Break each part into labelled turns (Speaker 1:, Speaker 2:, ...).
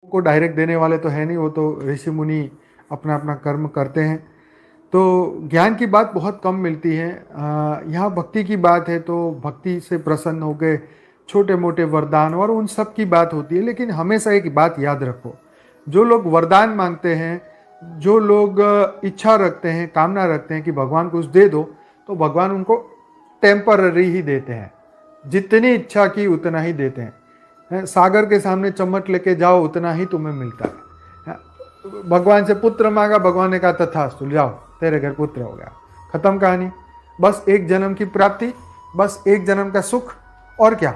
Speaker 1: को डायरेक्ट देने वाले तो है नहीं, वो तो ऋषि मुनि अपना अपना कर्म करते हैं। तो ज्ञान की बात बहुत कम मिलती है। यहाँ भक्ति की बात है तो भक्ति से प्रसन्न हो गए, छोटे मोटे वरदान और उन सब की बात होती है। लेकिन हमेशा एक बात याद रखो, जो लोग वरदान मांगते हैं, जो लोग इच्छा रखते हैं, कामना रखते हैं कि भगवान कुछ दे दो, तो भगवान उनको टेम्पररी ही देते हैं। जितनी इच्छा की उतना ही देते हैं। सागर के सामने चम्मच लेके जाओ, उतना ही तुम्हें मिलता है। भगवान से पुत्र मांगा, भगवान ने कहा तथास्तु, जाओ तेरे घर पुत्र हो गया, खत्म कहानी। बस एक जन्म की प्राप्ति, बस एक जन्म का सुख, और क्या।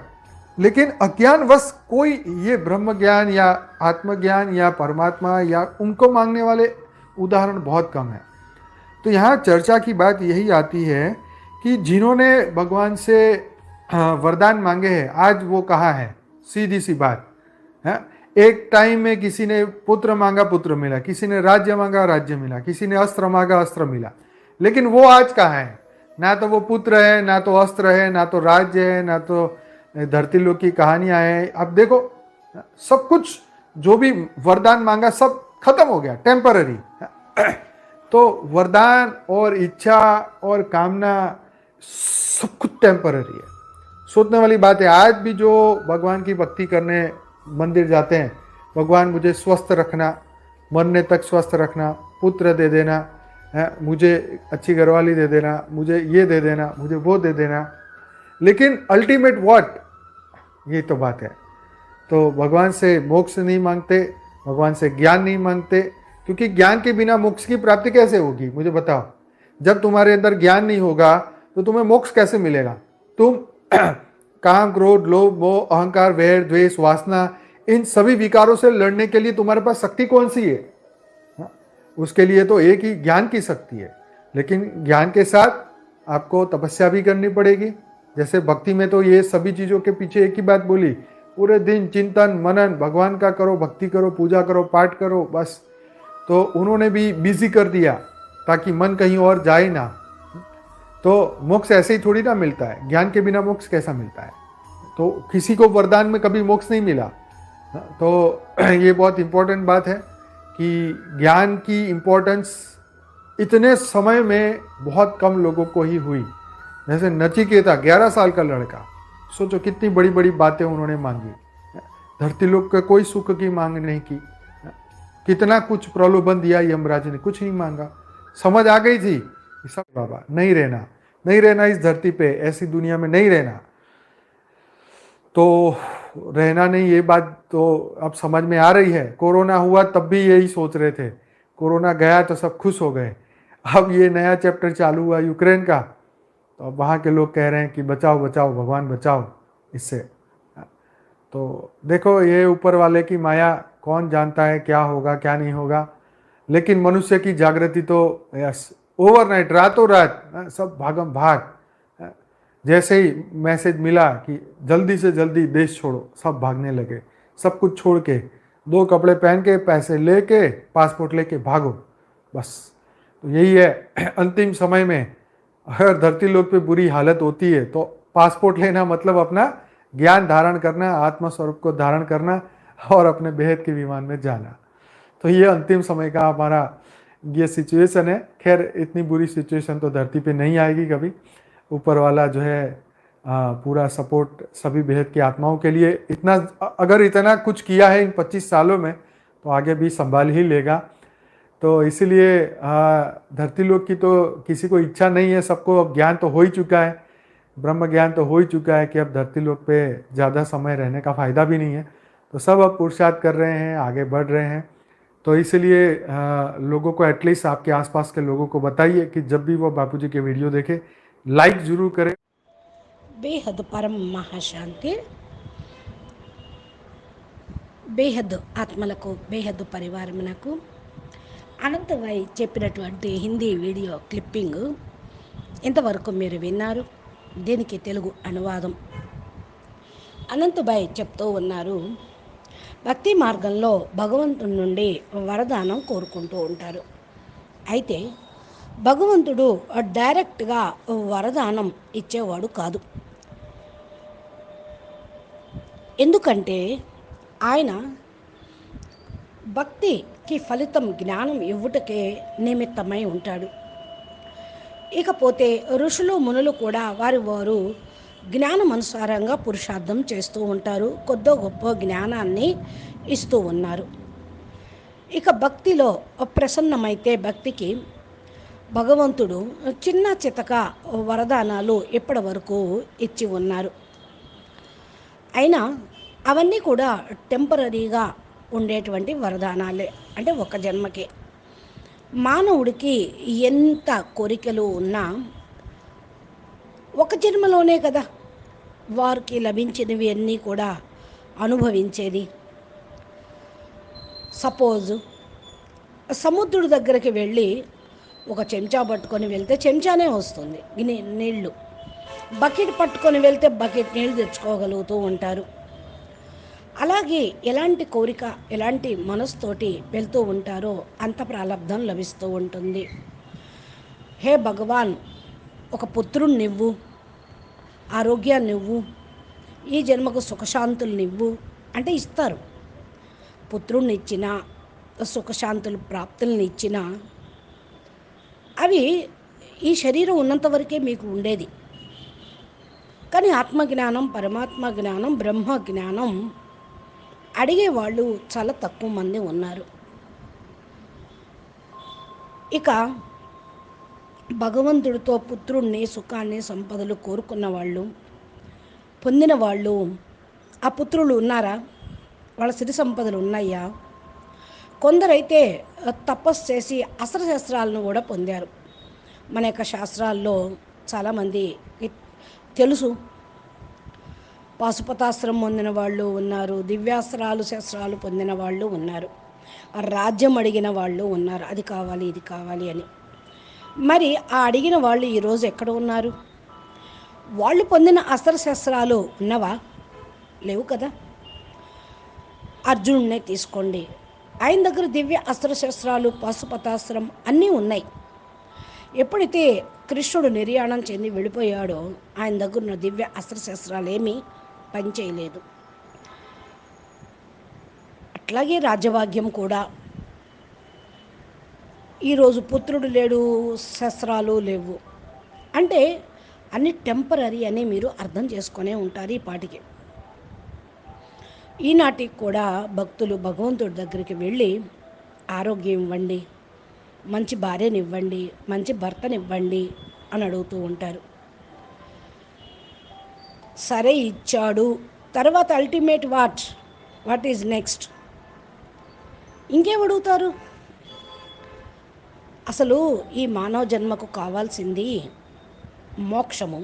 Speaker 1: लेकिन अज्ञानवश कोई ये ब्रह्म ज्ञान या आत्मज्ञान या परमात्मा या उनको मांगने वाले उदाहरण बहुत कम है। तो यहाँ चर्चा की बात यही आती है कि जिन्होंने भगवान से वरदान मांगे हैं, आज वो कहाँ है। सीधी सी बात है। एक टाइम में किसी ने पुत्र मांगा, पुत्र मिला, किसी ने राज्य मांगा, राज्य मिला, किसी ने अस्त्र मांगा, अस्त्र मिला। लेकिन वो आज कहाँ है। ना तो वो पुत्र है, ना तो अस्त्र है, ना तो राज्य है, ना तो धरती लोक की कहानियां हैं। अब देखो, सब कुछ जो भी वरदान मांगा सब खत्म हो गया, टेम्पररी। तो वरदान और इच्छा और कामना सब कुछ टेम्पररी है। सोचने वाली बात है, आज भी जो भगवान की भक्ति करने मंदिर जाते हैं, भगवान मुझे स्वस्थ रखना, मरने तक स्वस्थ रखना, पुत्र दे देना है, मुझे अच्छी घरवाली दे देना, मुझे ये दे देना, मुझे वो दे देना। लेकिन अल्टीमेट व्हाट, ये तो बात है। तो भगवान से मोक्ष नहीं मांगते, भगवान से ज्ञान नहीं मांगते, क्योंकि ज्ञान के बिना मोक्ष की प्राप्ति कैसे होगी, मुझे बताओ। जब तुम्हारे अंदर ज्ञान नहीं होगा तो तुम्हें मोक्ष कैसे मिलेगा। तुम काम, क्रोध, लोभ, मोह, अहंकार, वैर, द्वेष, वासना, इन सभी विकारों से लड़ने के लिए तुम्हारे पास शक्ति कौन सी है। उसके लिए तो एक ही ज्ञान की शक्ति है। लेकिन ज्ञान के साथ आपको तपस्या भी करनी पड़ेगी। जैसे भक्ति में तो ये सभी चीजों के पीछे एक ही बात बोली, पूरे दिन चिंतन मनन भगवान का करो, भक्ति करो, पूजा करो, पाठ करो, बस। तो उन्होंने भी बिजी कर दिया ताकि मन कहीं और जाए ना। तो मोक्ष ऐसे ही थोड़ी ना मिलता है, ज्ञान के बिना मोक्ष कैसा मिलता है। तो किसी को वरदान में कभी मोक्ष नहीं मिला। तो ये बहुत इंपॉर्टेंट बात है कि ज्ञान की इंपॉर्टेंस इतने समय में बहुत कम लोगों को ही हुई। जैसे नचिकेता 11 साल का लड़का, सोचो कितनी बड़ी बड़ी बातें उन्होंने मांगी। धरती लोक का कोई सुख की मांग नहीं की। कितना कुछ प्रलोभन दिया यमराज ने, कुछ नहीं मांगा। समझ आ गई थी सब, बाबा नहीं रहना, नहीं रहना इस धरती पे, ऐसी दुनिया में नहीं रहना। तो रहना नहीं, ये बात तो अब समझ में आ रही है। कोरोना हुआ तब भी यही सोच रहे थे, कोरोना गया तो सब खुश हो गए। अब ये नया चैप्टर चालू हुआ यूक्रेन का, तो अब वहाँ के लोग कह रहे हैं कि बचाओ बचाओ भगवान बचाओ इससे। तो देखो, ये ऊपर वाले की माया, कौन जानता है क्या होगा क्या नहीं होगा। लेकिन मनुष्य की जागृति तो यस, ओवरनाइट, रातों रात सब भागम भाग। जैसे ही मैसेज मिला कि जल्दी से जल्दी देश छोड़ो, सब भागने लगे। सब कुछ छोड़ के, 2 कपड़े पहन के, पैसे लेके, पासपोर्ट लेके भागो, बस। तो यही है अंतिम समय में। अगर धरती लोक पे बुरी हालत होती है तो पासपोर्ट लेना मतलब अपना ज्ञान धारण करना, आत्मस्वरूप को धारण करना और अपने बेहद के विमान में जाना। तो ये अंतिम समय का हमारा ये सिचुएशन है। खैर, इतनी बुरी सिचुएशन तो धरती पे नहीं आएगी कभी। ऊपर वाला जो है पूरा सपोर्ट सभी बेहद की आत्माओं के लिए, इतना अगर इतना कुछ किया है इन 25 सालों में, तो आगे भी संभाल ही लेगा। तो इसीलिए धरती लोक की तो किसी को इच्छा नहीं है। सबको अब ज्ञान तो हो ही चुका है, ब्रह्म ज्ञान तो हो ही चुका है कि अब धरती लोक पे ज़्यादा समय रहने का फ़ायदा भी नहीं है। तो सब अब पुरुषार्थ कर रहे हैं, आगे बढ़ रहे हैं। तो इसलिए लोगों को, एटलीस्ट आपके आसपास के लोगों को बताइए कि जब भी वो बापूजी के वीडियो देखे, लाइक जरूर करें।
Speaker 2: బేహద్ పరం మహాశాంతి, బేహద్ ఆత్మలకు, బేహద్ పరివారమునకు అనంతభాయ్ చెప్పినటువంటి హిందీ వీడియో క్లిప్పింగ్ ఇంతవరకు మీరు విన్నారు. దీనికి తెలుగు అనువాదం. అనంతభాయ్ చెప్తూ ఉన్నారు, భక్తి మార్గంలో భగవంతుడి నుండి వరదానం కోరుకుంటూ ఉంటారు. అయితే భగవంతుడు డైరెక్ట్గా వరదానం ఇచ్చేవాడు కాదు. ఎందుకంటే ఆయన భక్తికి ఫలితం జ్ఞానం ఇవ్వుటకే నిమిత్తమై ఉంటాడు. ఇకపోతే ఋషులు మునులు కూడా వారు జ్ఞానం అనుసారంగా పురుషార్థం చేస్తూ ఉంటారు, కొద్దో గొప్ప జ్ఞానాన్ని ఇస్తూ ఉన్నారు. ఇక భక్తిలో ప్రసన్నమైతే భక్తికి భగవంతుడు చిన్న చితక వరదానాలు ఇప్పటి వరకు ఇచ్చి ఉన్నారు. అయినా అవన్నీ కూడా టెంపరీగా ఉండేటువంటి వరదానాలే, అంటే ఒక జన్మకే. మానవుడికి ఎంత కోరికలు ఉన్నా ఒక జన్మలోనే కదా వారికి లభించినవి అన్నీ కూడా అనుభవించేది. సపోజ్ సముద్రుడి దగ్గరికి వెళ్ళి ఒక చెంచా పట్టుకొని వెళ్తే చెంచానే వస్తుంది నీళ్ళు, బకెట్ పట్టుకొని వెళ్తే బకెట్ నీళ్ళు తెచ్చుకోగలుగుతూ ఉంటారు. అలాగే ఎలాంటి కోరిక ఎలాంటి మనసుతోటి వెళ్తూ ఉంటారో అంత ప్రాలబ్ధం లభిస్తూ ఉంటుంది. హే భగవాన్, ఒక పుత్రుణ్ణి ఇవ్వు, ఆరోగ్యాన్ని ఇవ్వు, ఈ జన్మకు సుఖశాంతుల్ని ఇవ్వు అంటే ఇస్తారు. పుత్రుణ్ణి ఇచ్చినా సుఖశాంతులు ప్రాప్తుల్ని ఇచ్చినా అవి ఈ శరీరం ఉన్నంత వరకే మీకు ఉండేది. కానీ ఆత్మజ్ఞానం, పరమాత్మ జ్ఞానం, బ్రహ్మ జ్ఞానం అడిగేవాళ్ళు చాలా తక్కువ మంది ఉన్నారు. ఇక భగవంతుడితో పుత్రుణ్ణి, సుఖాన్ని, సంపదలు కోరుకున్న వాళ్ళు, పొందిన వాళ్ళు, ఆ పుత్రులు ఉన్నారా? వాళ్ళ సిరి సంపదలు ఉన్నాయా? కొందరైతే తపస్సు చేసి అస్త్రశస్త్రాలను కూడా పొందారు. మన యొక్క శాస్త్రాల్లో చాలామంది తెలుసు. పాశుపతాస్త్రం పొందిన వాళ్ళు ఉన్నారు, దివ్యాస్త్రాలు శస్త్రాలు పొందిన వాళ్ళు ఉన్నారు, రాజ్యం అడిగిన వాళ్ళు ఉన్నారు, అది కావాలి ఇది కావాలి అని. మరి ఆ అడిగిన వాళ్ళు ఈరోజు ఎక్కడ ఉన్నారు? వాళ్ళు పొందిన అస్త్రశస్త్రాలు ఉన్నవా? లేవు కదా. అర్జునుడినే తీసుకోండి, ఆయన దగ్గర దివ్య అస్త్రశస్త్రాలు, పాశుపతాస్త్రం అన్నీ ఉన్నాయి. ఎప్పుడైతే కృష్ణుడు నిర్యాణం చెంది వెళ్ళిపోయాడో ఆయన దగ్గర ఉన్న దివ్య అస్త్రశస్త్రాలు ఏమీ పనిచేయలేదు. అట్లాగే రాజ్యభాగ్యం కూడా ఈరోజు పుత్రుడు లేడు, శస్త్రాలు లేవు అంటే అన్ని టెంపరీ అని మీరు అర్థం చేసుకునే ఉంటారు ఈ పాటికి. ఈనాటికి కూడా భక్తులు భగవంతుడి దగ్గరికి వెళ్ళి ఆరోగ్యం ఇవ్వండి, మంచి భార్యనివ్వండి, మంచి భర్తనివ్వండి అని అడుగుతూ ఉంటారు. సరే ఇచ్చాడు, తర్వాత అల్టిమేట్ వాట్ ఈజ్ నెక్స్ట్? ఇంకేం అడుగుతారు? అసలు ఈ మానవ జన్మకు కావాల్సింది మోక్షము.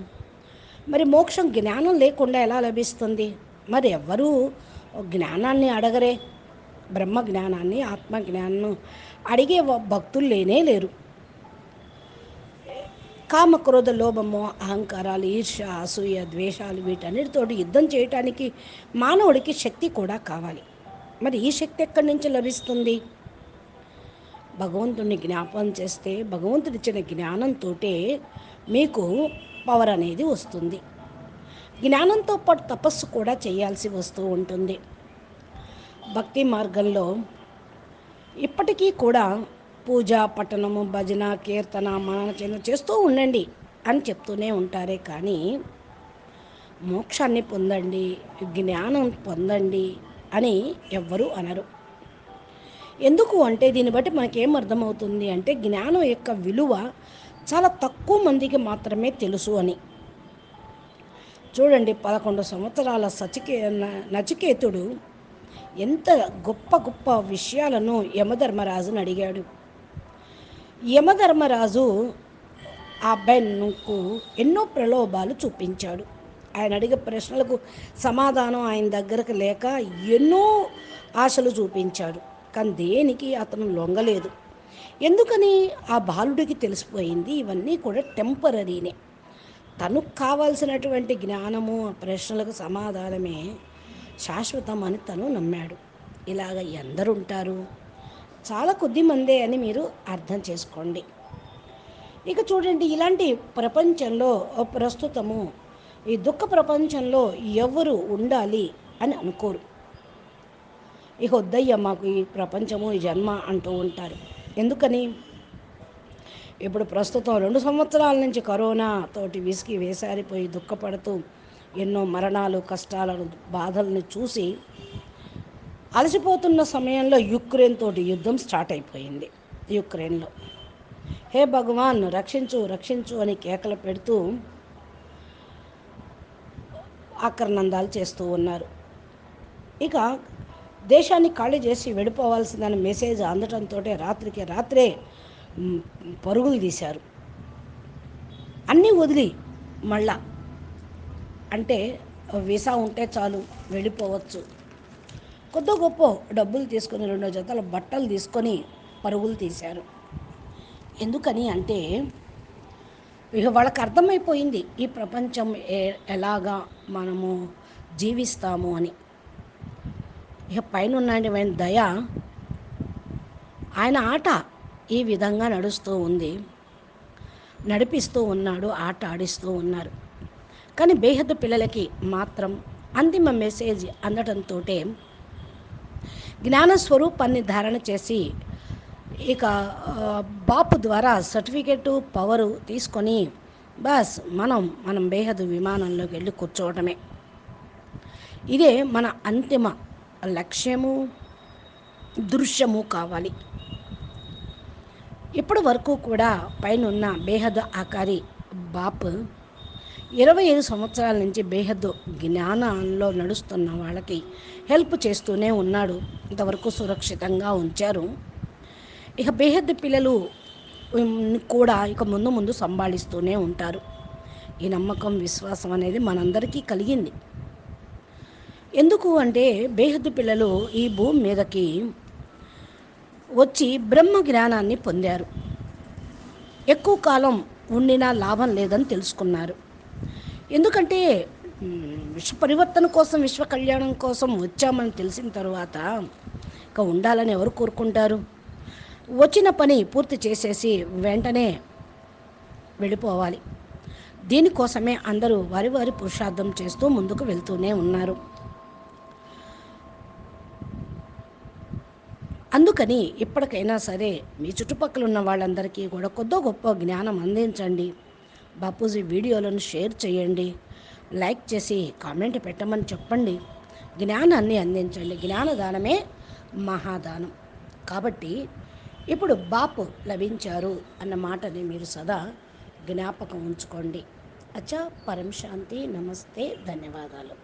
Speaker 2: మరి మోక్షం జ్ఞానం లేకుండా ఎలా లభిస్తుంది? మరి ఎవ్వరూ జ్ఞానాన్ని అడగరే, బ్రహ్మ జ్ఞానాన్ని, ఆత్మ జ్ఞానం అడిగే భక్తులు లేనే లేరు. కామక్రోధ లోభము, అహంకారాలు, ఈర్ష్య, అసూయ, ద్వేషాలు వీటన్నిటితోటి యుద్ధం చేయటానికి మానవుడికి శక్తి కూడా కావాలి. మరి ఈ శక్తి ఎక్కడి నుంచి లభిస్తుంది? భగవంతుడిని జ్ఞాపకం చేస్తే భగవంతుడిచ్చిన జ్ఞానంతో మీకు పవర్ అనేది వస్తుంది. జ్ఞానంతో పాటు తపస్సు కూడా చేయాల్సి వస్తూ ఉంటుంది. భక్తి మార్గంలో ఇప్పటికీ కూడా పూజ, పఠనము, భజన, కీర్తన, మనన చేస్తూ ఉండండి అని చెప్తూనే ఉంటారే కానీ మోక్షాన్ని పొందండి, జ్ఞానం పొందండి అని ఎవ్వరూ అనరు. ఎందుకు అంటే దీన్ని బట్టి మనకేం అర్థమవుతుంది అంటే జ్ఞానం యొక్క విలువ చాలా తక్కువ మందికి మాత్రమే తెలుసు అని. చూడండి, 11 సంవత్సరాల నచికేతుడు ఎంత గొప్ప గొప్ప విషయాలను యమధర్మరాజును అడిగాడు. యమధర్మరాజు ఆ అబ్బాయికు ఎన్నో ప్రలోభాలు చూపించాడు. ఆయన అడిగే ప్రశ్నలకు సమాధానం ఆయన దగ్గరకు లేక ఎన్నో ఆశలు చూపించాడు. కానీ దేనికి అతను లొంగలేదు. ఎందుకని? ఆ బాలుడికి తెలిసిపోయింది ఇవన్నీ కూడా టెంపరీనే. తనకు కావాల్సినటువంటి జ్ఞానము, ఆ ప్రశ్నలకు సమాధానమే శాశ్వతం అని తను నమ్మాడు. ఇలాగ ఎందరు ఉంటారు? చాలా కొద్ది మందే అని మీరు అర్థం చేసుకోండి. ఇక చూడండి, ఇలాంటి ప్రపంచంలో ప్రస్తుతము ఈ దుఃఖ ప్రపంచంలో ఎవరు ఉండాలి అని అనుకోరు. ఇక వద్దయ్యా మాకు ఈ ప్రపంచము ఈ జన్మ అంటూ ఉంటారు. ఎందుకని? ఇప్పుడు ప్రస్తుతం 2 సంవత్సరాల నుంచి కరోనా తోటి విసిగి వేసారిపోయి దుఃఖపడుతూ ఎన్నో మరణాలు, కష్టాలను, బాధలను చూసి అలసిపోతున్న సమయంలో యుక్రెయిన్ తోటి యుద్ధం స్టార్ట్ అయిపోయింది. యుక్రెయిన్లో హే భగవాన్ రక్షించు రక్షించు అని కేకలు పెడుతూ ఆక్రనందాలు చేస్తూ ఉన్నారు. ఇక దేశాన్ని ఖాళీ చేసి వెళ్ళిపోవాల్సిందని మెసేజ్ అందటంతో రాత్రికి రాత్రే పరుగులు తీశారు. అన్నీ వదిలి మళ్ళా అంటే వీసా ఉంటే చాలు వెళ్ళిపోవచ్చు. కొద్ది గొప్ప డబ్బులు తీసుకొని 2 జతల బట్టలు తీసుకొని పరుగులు తీశారు. ఎందుకని అంటే ఇక వాళ్ళకి అర్థమైపోయింది ఈ ప్రపంచం ఎలాగా మనము జీవిస్తాము అని. ఇక పైన ఉన్నటువంటి దయ ఆయన ఆట ఈ విధంగా నడుస్తూ ఉంది, నడిపిస్తూ ఉన్నాడు, ఆట ఆడిస్తూ ఉన్నారు. కానీ బేహద్దు పిల్లలకి మాత్రం అంతిమ మెసేజ్ అందడంతో జ్ఞాన స్వరూపాన్ని ధారణ చేసి ఇక బాపు ద్వారా సర్టిఫికెటు పవరు తీసుకొని బస్ మనం బేహద్దు విమానంలోకి వెళ్ళి కూర్చోవటమే. ఇదే మన అంతిమ లక్ష్యము, దృశ్యము కావాలి. ఇప్పటి వరకు కూడా పైన బేహద్దు ఆకారి బాప్ 25 సంవత్సరాల నుంచి బేహద్దు జ్ఞానంలో నడుస్తున్న వాళ్ళకి హెల్ప్ చేస్తూనే ఉన్నాడు. ఇంతవరకు సురక్షితంగా ఉంచారు. ఇక బేహద్దు పిల్లలు కూడా ఇక ముందు ముందు సంభాళిస్తూనే ఉంటారు. ఈ నమ్మకం, విశ్వాసం అనేది మనందరికీ కలిగింది. ఎందుకు అంటే బేహద్దు పిల్లలు ఈ భూమి మీదకి వచ్చి బ్రహ్మ జ్ఞానాన్ని పొందారు. ఎక్కువ కాలం ఉండినా లాభం లేదని తెలుసుకున్నారు. ఎందుకంటే విశ్వ పరివర్తన కోసం, విశ్వ కళ్యాణం కోసం వచ్చామని తెలిసిన తర్వాత ఇక ఉండాలని ఎవరు కోరుకుంటారు? వచ్చిన పని పూర్తి చేసేసి వెంటనే వెళ్ళిపోవాలి. దీనికోసమే అందరూ వారి వారి పురుషార్థం చేస్తూ ముందుకు వెళ్తూనే ఉన్నారు. అందుకని ఇప్పటికైనా సరే మీ చుట్టుపక్కల ఉన్న వాళ్ళందరికీ కూడా కొద్దో గొప్ప జ్ఞానం అందించండి. బాపూజీ వీడియోలను షేర్ చేయండి, లైక్ చేసి కామెంట్ పెట్టమని చెప్పండి. జ్ఞానాన్ని అందించండి. జ్ఞానదానమే మహాదానం. కాబట్టి ఇప్పుడు బాపు లభించారు అన్న మాటని మీరు సదా జ్ఞాపకం ఉంచుకోండి. అచ్చా, పరం శాంతి, నమస్తే, ధన్యవాదాలు.